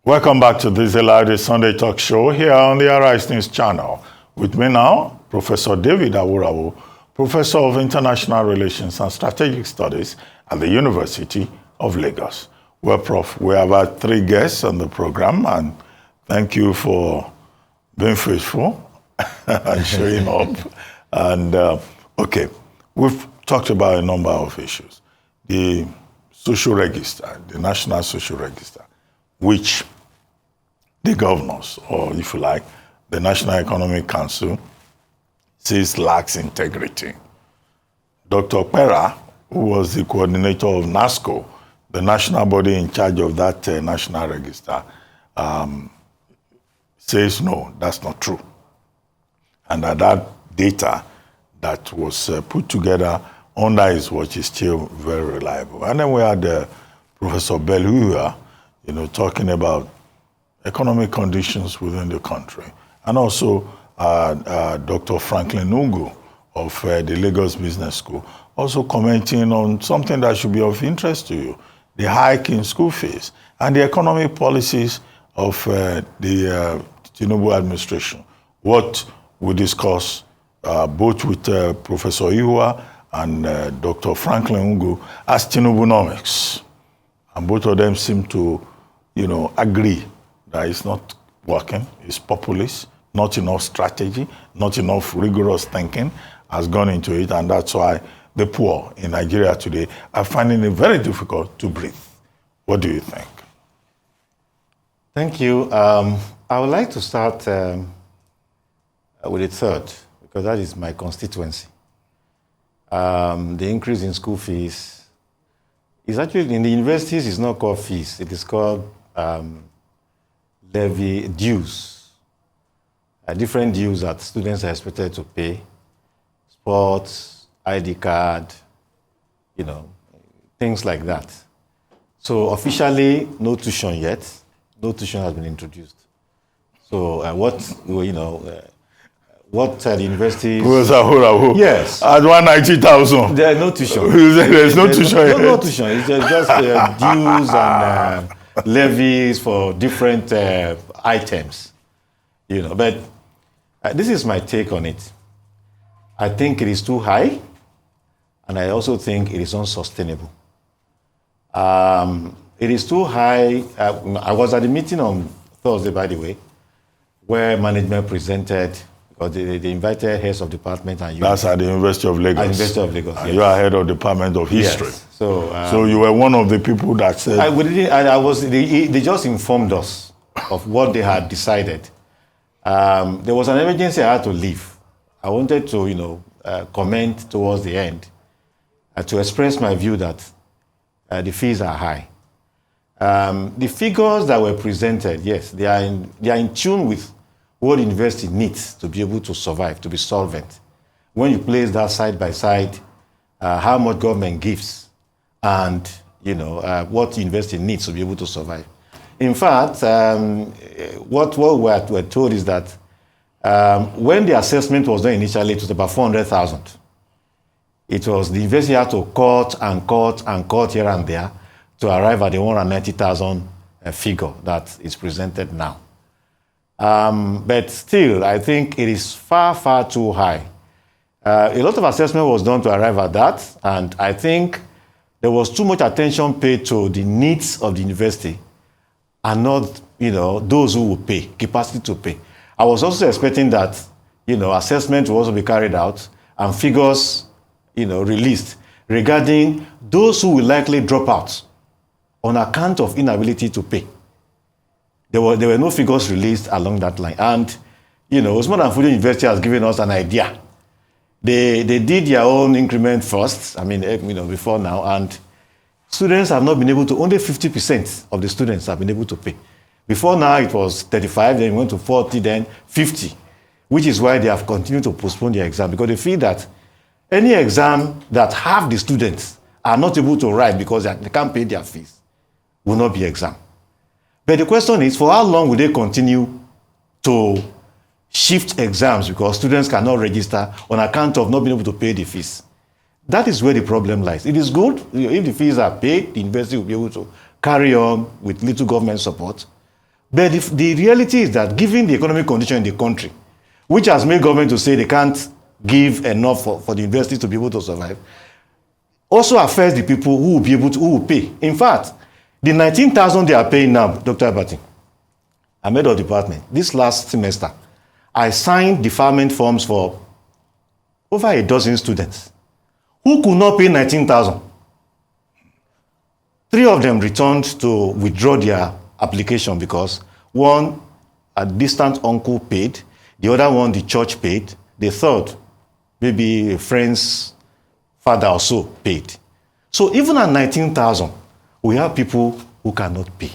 Welcome back to this Elijah Sunday Talk Show here on the Arise News channel. With me now, Professor David Aworawo, Professor of International Relations and Strategic Studies at the University of Lagos. Well, Prof, we have had 3 guests on the program, and thank you for being faithful and showing up. And okay, we've talked about a number of issues. The social register, the National Social Register, which the governors, or if you like, the National Economic Council, says lacks integrity. Dr. Pera, who was the coordinator of NASCO, the national body in charge of that national register, says no, that's not true. And that data that was put together under his watch is still very reliable. And then we had Professor Belhua, talking about economic conditions within the country. And also Dr. Franklin Nungu of the Lagos Business School, also commenting on something that should be of interest to you, the hike in school fees and the economic policies of the Tinubu administration. What we discuss both with Professor Ihua and Dr. Franklin Nungu as Tinubunomics. And both of them seem to agree that it's not working, it's populist, not enough strategy, not enough rigorous thinking has gone into it, and that's why the poor in Nigeria today are finding it very difficult to breathe. What do you think? Thank you. I would like to start with the third, because that is my constituency. The increase in school fees is actually, in the universities, it's not called fees, it is called levy dues, different dues that students are expected to pay, sports, ID card, things like that. So officially, no tuition yet. No tuition has been introduced. So what the universities... Aworawo. Yes. At 190,000. There's no tuition. There's no tuition yet. No tuition. It's just dues and levies for different items, But this is my take on it. I think it is too high, and I also think it is unsustainable. It is too high. I was at the meeting on Thursday, by the way, where management presented, because they invited heads of department and you. That's at the University of Lagos. At the University of Lagos, yes. You are head of department of history. Yes. So you were one of the people that said... They just informed us of what they had decided. There was an emergency I had to leave. I wanted to, comment towards the end to express my view that the fees are high. The figures that were presented, yes, they are in tune with what the university needs to be able to survive, to be solvent. When you place that side by side, how much government gives and what the university needs to be able to survive. In fact, what we're told is that when the assessment was done initially, it was about 400,000. It was the university had to cut and cut and cut here and there to arrive at the 190,000 figure that is presented now. But still, I think it is far, far too high. A lot of assessment was done to arrive at that, and I think there was too much attention paid to the needs of the university and not, those who will pay, capacity to pay. I was also expecting that, assessment will also be carried out and figures, released regarding those who will likely drop out on account of inability to pay. There were no figures released along that line. And, Usman and Fuji University has given us an idea. They did their own increment first, before now, and students have not been able to, only 50% of the students have been able to pay. Before now, it was 35, then it went to 40, then 50, which is why they have continued to postpone their exam, because they feel that any exam that half the students are not able to write because they can't pay their fees will not be exam. But the question is, for how long will they continue to shift exams because students cannot register on account of not being able to pay the fees? That is where the problem lies. It is good if the fees are paid, the university will be able to carry on with little government support. But the reality is that given the economic condition in the country, which has made government to say they can't give enough for the universities to be able to survive, also affects the people who will pay. In fact, the 19,000 they are paying now, Dr. Abati, I'm head of department. This last semester, I signed deferment forms for over a dozen students who could not pay 19,000. 3 of them returned to withdraw their application because one, a distant uncle paid, the other one, the church paid, the third, maybe a friend's father or so paid. So even at 19,000, we have people who cannot pay.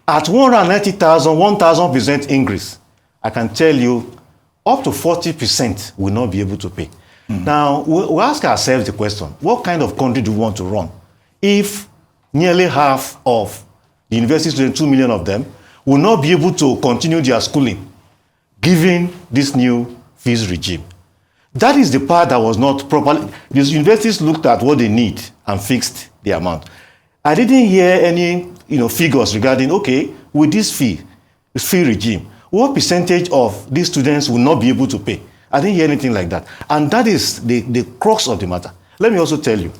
At 190,000, 1,000% increase, I can tell you up to 40% will not be able to pay. Now, we ask ourselves the question, what kind of country do we want to run if nearly half of the university students, 2 million of them, will not be able to continue their schooling given this new fees regime? That is the part that was not properly. These universities looked at what they need and fixed the amount. I didn't hear any figures regarding, okay, with this fee regime, what percentage of these students will not be able to pay? I didn't hear anything like that. And that is the crux of the matter. Let me also tell you,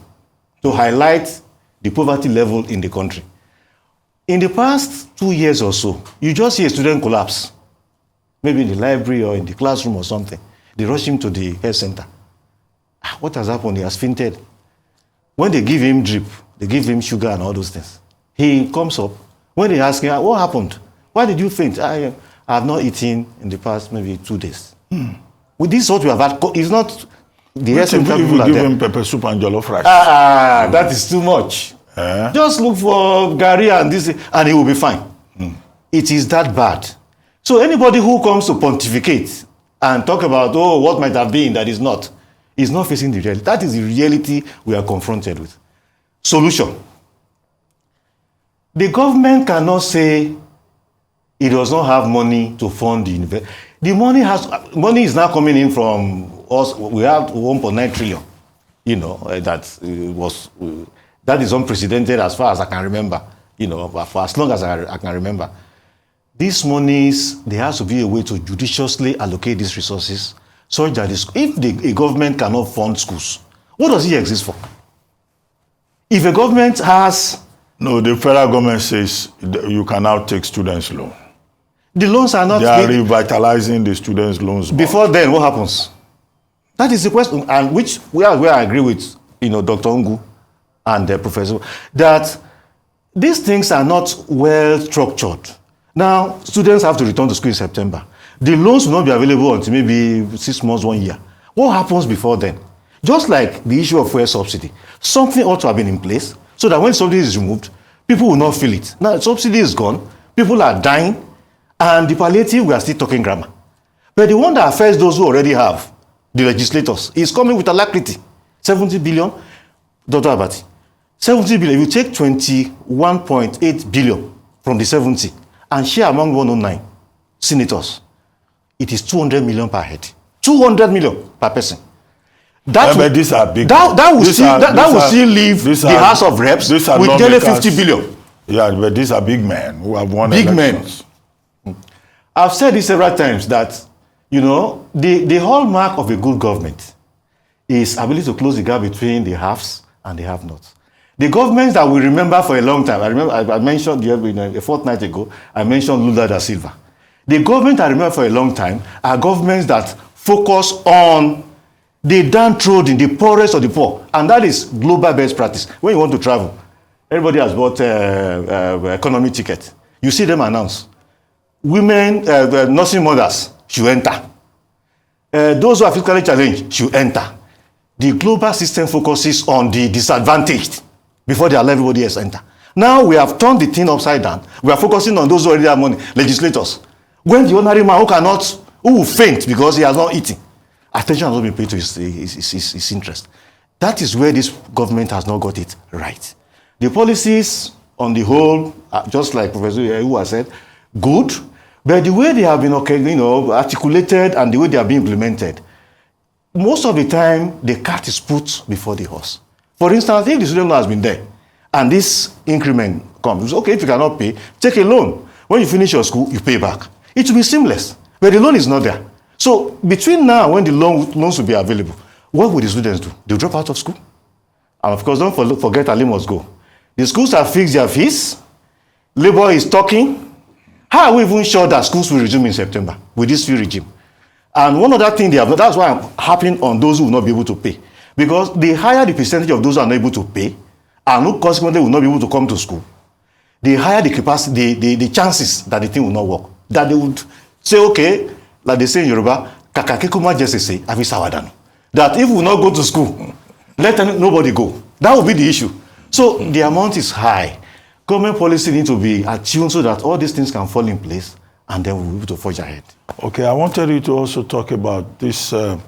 to highlight the poverty level in the country. In the past 2 years or so, you just see a student collapse, maybe in the library or in the classroom or something. They rush him to the health center. What has happened? He has fainted. When they give him drip, they give him sugar and all those things. He comes up. When they ask him, what happened? Why did you faint? I have not eaten in the past maybe 2 days. With this what we have had, it's not the health center people give him pepper soup and jollof rice. That is too much. Just look for Gary and this, and he will be fine. It is that bad. So anybody who comes to pontificate and talk about, what might have been that is not facing the reality. That is the reality we are confronted with. Solution. The government cannot say it does not have money to fund the university. The money is now coming in from us. We have 1.9 trillion. That is unprecedented as far as I can remember. For as long as I can remember. These monies, there has to be a way to judiciously allocate these resources such that if a government cannot fund schools, what does it exist for? If a government has... No, the federal government says you can now take students' loan. The loans are not... They are revitalizing the students' loans. Before then, what happens? That is the question, and where I agree with Dr. Ungu and the professor, that these things are not well structured. Now, students have to return to school in September. The loans will not be available until maybe 6 months, 1 year. What happens before then? Just like the issue of fuel subsidy, something ought to have been in place so that when subsidy is removed, people will not feel it. Now, subsidy is gone, people are dying, and the palliative, we are still talking grammar. But the one that affects those who already have, the legislators, is coming with alacrity. 70 billion, Dr. Abati, 70 billion, if you take 21.8 billion from the 70 and share among 109 senators, it is 200 million per head. 200 million per person. But these are big. That will still leave the House of Reps with nearly 50 billion. Yeah, but these are big men who have won elections. Men. I've said this several times that, the hallmark of a good government is ability to close the gap between the haves and the have-nots. The governments that we remember for a long time, I mentioned a fortnight ago, I mentioned Lula da Silva. The government I remember for a long time are governments that focus on the downtrodden, the poorest of the poor, and that is global best practice. When you want to travel, everybody has bought economy ticket. You see them announce. Women, nursing mothers should enter. Those who are physically challenged should enter. The global system focuses on the disadvantaged before they allow everybody else enter. Now we have turned the thing upside down. We are focusing on those who already have money, legislators. When the ordinary man who will faint because he has not eaten, attention has not been paid to his interest. That is where this government has not got it right. The policies on the whole, just like Professor Ewu has said, good, but the way they have been articulated and the way they are being implemented, most of the time the cart is put before the horse. For instance, if the student loan has been there and this increment comes, okay, if you cannot pay, take a loan. When you finish your school, you pay back. It will be seamless, but the loan is not there. So between now and when the loans will be available, what will the students do? They'll drop out of school. And of course, don't forget Ali must go. The schools have fixed their fees. Labour is talking. How are we even sure that schools will resume in September with this fee regime? And one other thing they have, that's why I'm harping on those who will not be able to pay. Because the higher the percentage of those who are not able to pay, and who consequently will not be able to come to school, the higher the capacity, the chances that the thing will not work. That they would say, okay, like they say in Yoruba, kakakekuma just say, afi sawadano. That if we will not go to school, let nobody go. That will be the issue. So the amount is high. Government policy needs to be attuned so that all these things can fall in place, and then we'll be able to forge ahead. Okay, I wanted you to also talk about this 8,000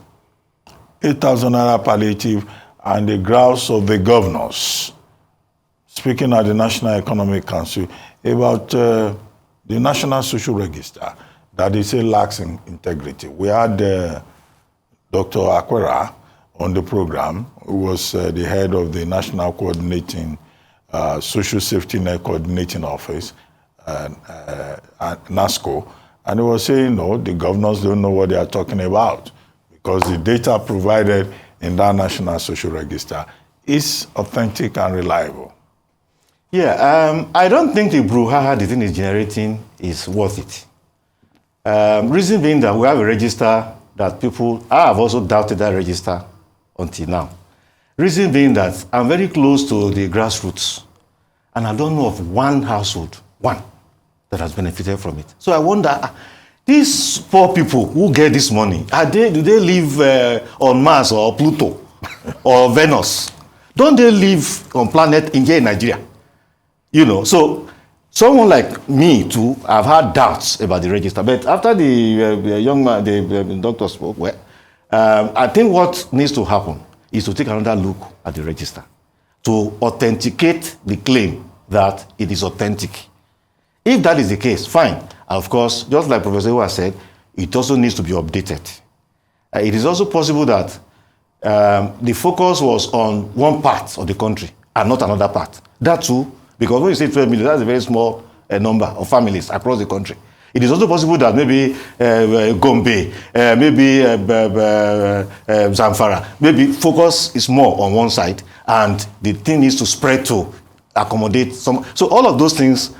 naira palliative and the grouse of the governors. Speaking at the National Economic Council about the National Social Register that they say lacks in integrity. We had Dr. Aworawo on the program, who was the head of the National Coordinating Social Safety Net Coordinating Office, NASCO, and he was saying, no, the governors don't know what they are talking about because the data provided in that National Social Register is authentic and reliable. Yeah, I don't think the brouhaha the thing is generating is worth it. Reason being that we have a register that I have also doubted that register until now. Reason being that I'm very close to the grassroots, and I don't know of one household, that has benefited from it. So I wonder, these poor people who get this money, do they live on Mars or Pluto or Venus? Don't they live on planet in Nigeria? You know, so someone like me too, I've had doubts about the register. But after the young man, the doctor spoke, I think what needs to happen is to take another look at the register to authenticate the claim that it is authentic. If that is the case, fine. And of course, just like Professor Ewa said, it also needs to be updated. It is also possible that the focus was on one part of the country and not another part. That too. Because when you say 12 million, that's a very small number of families across the country. It is also possible that maybe Gombe, maybe Zamfara, maybe focus is more on one side and the thing needs to spread to accommodate some. So all of those things,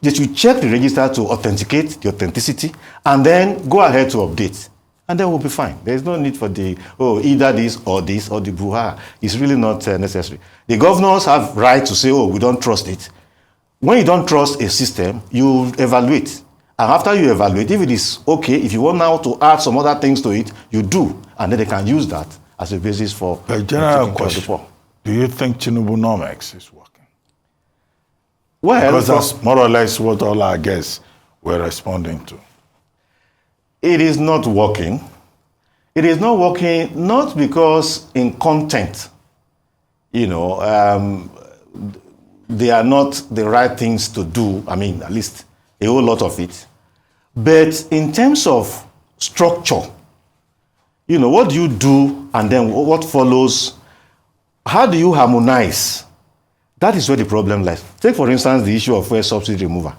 they should check the register to authenticate the authenticity and then go ahead to update. And then we'll be fine. There's no need for either this or the brouhaha. It's really not necessary. The governors have right to say, we don't trust it. When you don't trust a system, you evaluate. And after you evaluate, if it is okay, if you want now to add some other things to it, you do. And then they can use that as a basis for a general question. Do you think Tinubunomics is working? Well, because that's more or less what all our guests were responding to. It is not working. It is not working not because in content, they are not the right things to do. I mean, at least a whole lot of it. But in terms of structure, what do you do and then what follows? How do you harmonize? That is where the problem lies. Take, for instance, the issue of fuel subsidy removal.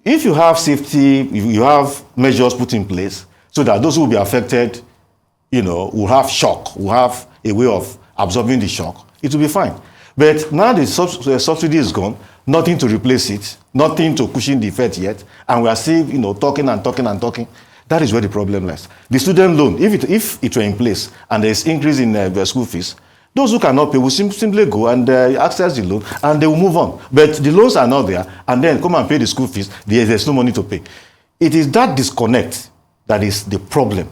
If you have safety, if you have measures put in place so that those who will be affected, will have shock, will have a way of absorbing the shock, it will be fine. But now the subsidy is gone, nothing to replace it, nothing to cushion the effect yet, and we are still, talking and talking and talking. That is where the problem lies. The student loan, if it were in place and there is increase in the school fees, those who cannot pay will simply go and access the loan and they will move on. But the loans are not there and then come and pay the school fees, there's no money to pay. It is that disconnect that is the problem.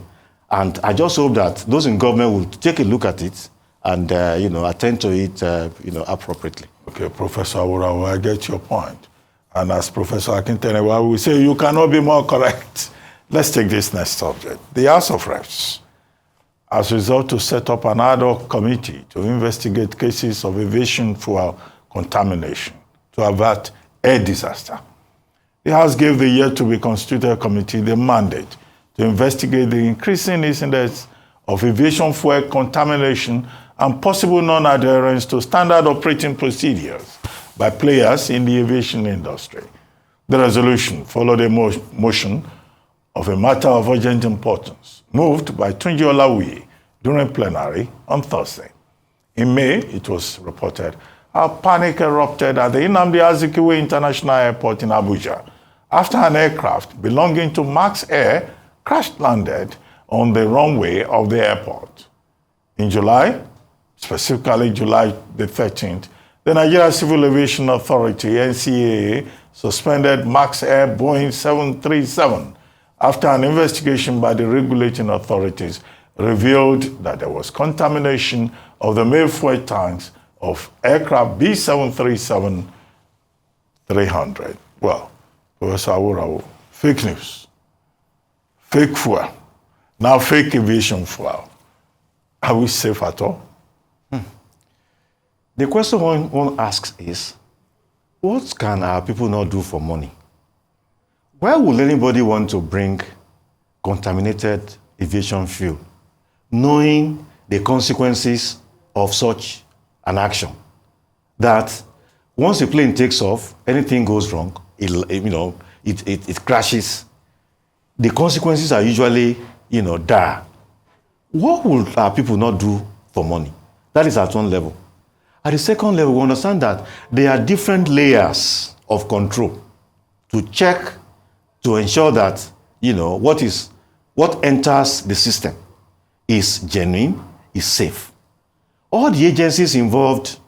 And I just hope that those in government will take a look at it and attend to it appropriately. Okay, Professor Aworawo, I get your point. And as Professor Akintenewa will say, you cannot be more correct. Let's take this next subject. The House of Reps has resolved to set up an ad hoc committee to investigate cases of aviation fuel contamination to avert air disaster. The House gave the yet-to-be-constituted committee the mandate to investigate the increasing incidence of aviation fuel contamination and possible non-adherence to standard operating procedures by players in the aviation industry. The resolution followed a motion of a matter of urgent importance, moved by Tunji Olawuyi during plenary on Thursday. In May, it was reported, a panic erupted at the Nnamdi Azikiwe International Airport in Abuja after an aircraft belonging to Max Air crash-landed on the runway of the airport. In July, specifically July the 13th, the Nigeria Civil Aviation Authority, NCAA, suspended Max Air Boeing 737 after an investigation by the regulating authorities revealed that there was contamination of the main fuel tanks of aircraft B737-300. Well, Professor Aworawo, fake news, fake fuel, now fake aviation fuel. Are we safe at all? The question one asks is, what can our people not do for money? Why would anybody want to bring contaminated aviation fuel, knowing the consequences of such an action? That once a plane takes off, anything goes wrong, it crashes. The consequences are usually, dire. What would our people not do for money? That is at one level. At the second level, we understand that there are different layers of control to check, to ensure that, what enters the system is genuine, is safe. All the agencies involved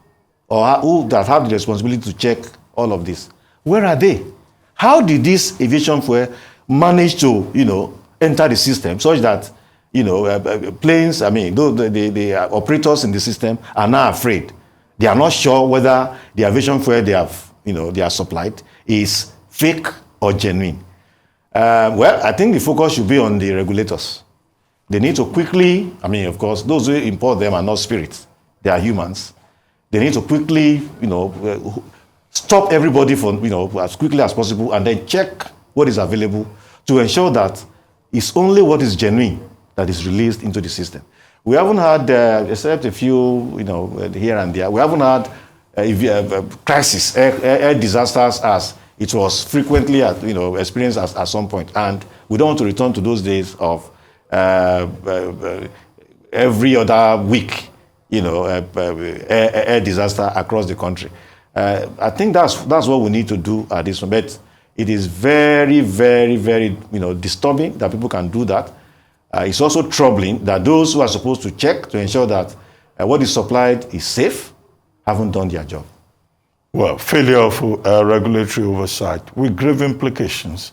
or who that have the responsibility to check all of this, where are they? How did this aviation fuel manage to, enter the system such that, planes, the operators in the system are now afraid. They are not sure whether the aviation fuel they are supplied is fake or genuine. I think the focus should be on the regulators. They need to quickly, of course, those who import them are not spirits. They are humans. They need to quickly, stop everybody from, as quickly as possible and then check what is available to ensure that it's only what is genuine that is released into the system. We haven't had, except a few, here and there, we haven't had crisis, air disasters as it was frequently, experienced at some point. And we don't want to return to those days of every other week, air disaster across the country. I think that's what we need to do at this moment. It is very, very, very, disturbing that people can do that. It's also troubling that those who are supposed to check to ensure that what is supplied is safe haven't done their job. Well, failure of regulatory oversight with grave implications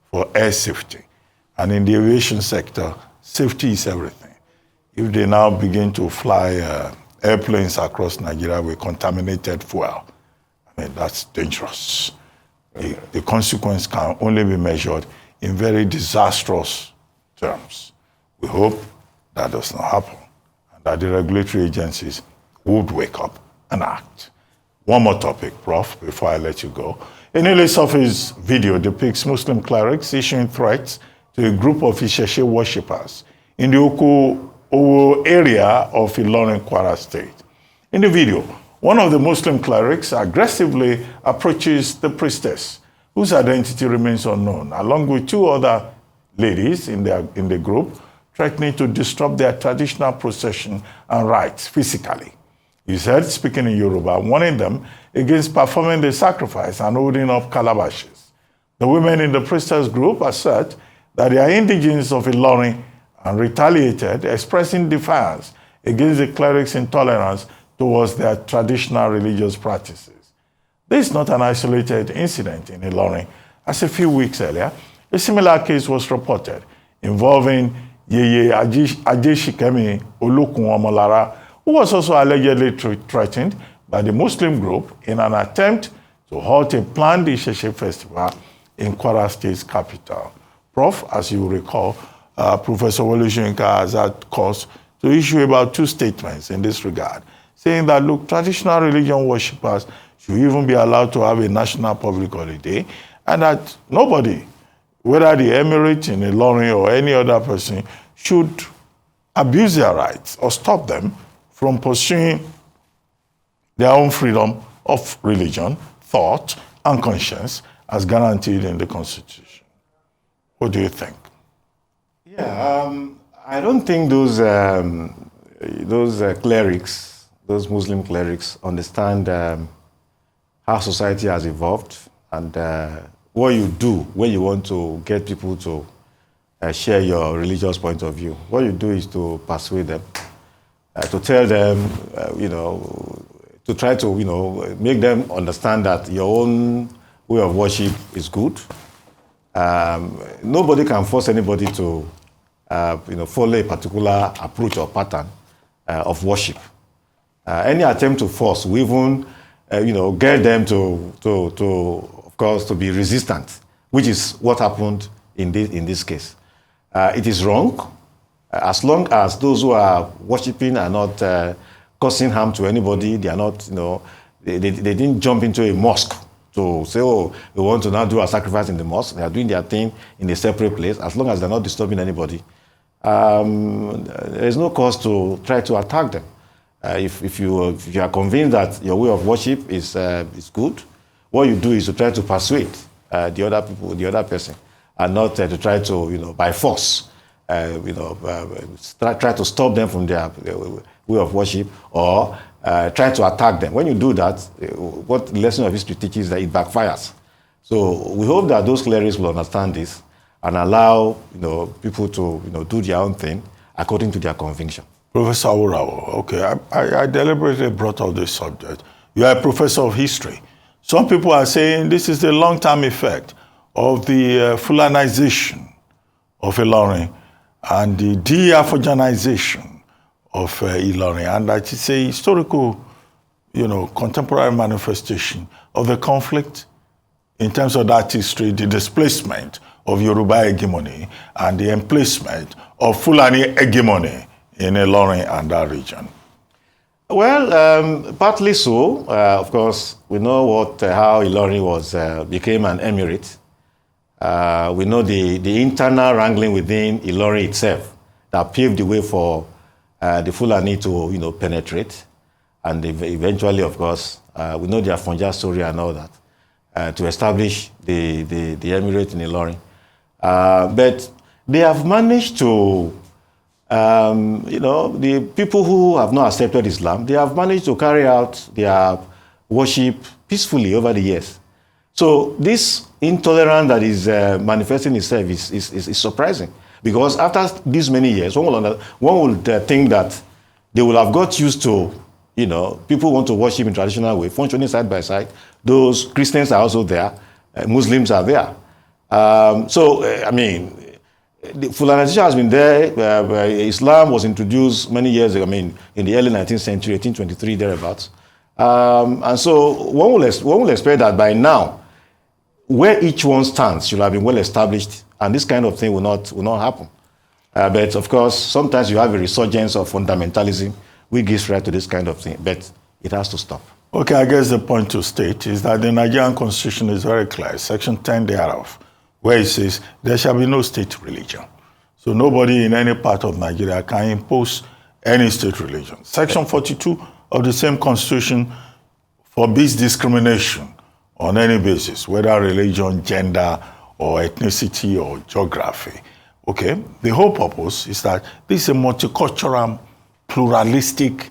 for air safety. And in the aviation sector, safety is everything. If they now begin to fly airplanes across Nigeria with contaminated fuel, that's dangerous. The consequence can only be measured in very disastrous terms. We hope that does not happen and that the regulatory agencies would wake up and act. One more topic, Prof, before I let you go. A newly surfaced video depicts Muslim clerics issuing threats to a group of Isheshe worshippers in the Oworawo area of Ilorin, Kwara State. In the video, one of the Muslim clerics aggressively approaches the priestess, whose identity remains unknown, along with two other ladies in the group, threatening to disrupt their traditional procession and rites physically. He said, speaking in Yoruba, warning them against performing the sacrifice and holding up calabashes. The women in the priestess group assert that they are indigents of Ilorin and retaliated, expressing defiance against the clerics' intolerance towards their traditional religious practices. This is not an isolated incident in Ilorin, as a few weeks earlier, a similar case was reported involving Yeye Ajeshikemi Olokun Omolara, who was also allegedly threatened by the Muslim group in an attempt to halt a planned Isheshe festival in Kwara State's capital. Prof, as you recall, Professor Wole Soyinka has had cause to issue about 2 statements in this regard, saying that, look, traditional religion worshippers should even be allowed to have a national public holiday, and that nobody, whether the emirate in Ilorin or any other person, should abuse their rights or stop them from pursuing their own freedom of religion, thought, and conscience, as guaranteed in the Constitution. What do you think? Yeah, I don't think those clerics, those Muslim clerics, understand how society has evolved and what you do when you want to get people to share your religious point of view. What you do is to persuade them, to tell them, to try to, make them understand that your own way of worship is good. Nobody can force anybody to, follow a particular approach or pattern of worship. Any attempt to force will even, get them to, of course, to be resistant, which is what happened in this case. It is wrong, as long as those who are worshiping are not causing harm to anybody. They are not, they didn't jump into a mosque to say, oh, we want to now do a sacrifice in the mosque. They are doing their thing in a separate place, as long as they're not disturbing anybody. There is no cause to try to attack them. If you are convinced that your way of worship is good, what you do is to try to persuade the other person, and not to try to, by force, try to stop them from their way of worship, or try to attack them. When you do that, what the lesson of history teaches is that it backfires. So we hope that those clerics will understand this and allow people to do their own thing according to their conviction. Professor Aworawo, okay, I deliberately brought up this subject. You are a professor of history. Some people are saying this is the long-term effect of the Fulanization of Ilorin and the de-Afojanization of Ilorin, and that it's a historical, contemporary manifestation of the conflict in terms of that history, the displacement of Yoruba hegemony and the emplacement of Fulani hegemony in Ilorin and that region. Well, partly so. Of course, we know how Ilorin became an emirate. We know the internal wrangling within Ilorin itself that paved the way for the Fulani to penetrate, and eventually, of course, we know their Fonja story and all that, to establish the emirate in Ilorin. But they have managed to, the people who have not accepted Islam, they have managed to carry out their worship peacefully over the years. So this intolerance that is manifesting itself is surprising, because after these many years, one would think that they will have got used to, people want to worship in traditional way, functioning side by side. Those Christians are also there, Muslims are there. The Fulanization has been there. Islam was introduced many years ago, in the early 19th century, 1823, thereabouts. And so one will expect that by now, where each one stands should have been well established, and this kind of thing will not happen. But of course, sometimes you have a resurgence of fundamentalism, which gives rise to this kind of thing, but it has to stop. Okay, I guess the point to state is that the Nigerian Constitution is very clear, Section 10 thereof, where it says there shall be no state religion. So nobody in any part of Nigeria can impose any state religion. Section 42 of the same Constitution forbids discrimination on any basis, whether religion, gender, or ethnicity, or geography. Okay, the whole purpose is that this is a multicultural, pluralistic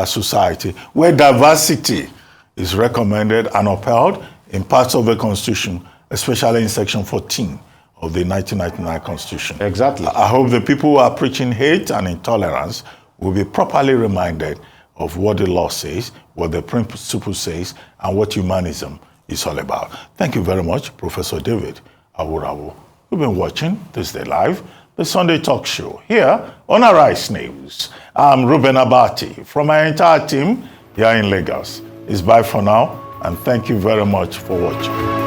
society where diversity is recommended and upheld in parts of the Constitution, especially in Section 14 of the 1999 Constitution. Exactly. I hope the people who are preaching hate and intolerance will be properly reminded of what the law says, what the principle says, and what humanism is all about. Thank you very much, Professor David Aworawo. You've been watching This Day Live, the Sunday talk show here on Arise News. I'm Ruben Abati from my entire team here in Lagos. It's bye for now, and thank you very much for watching.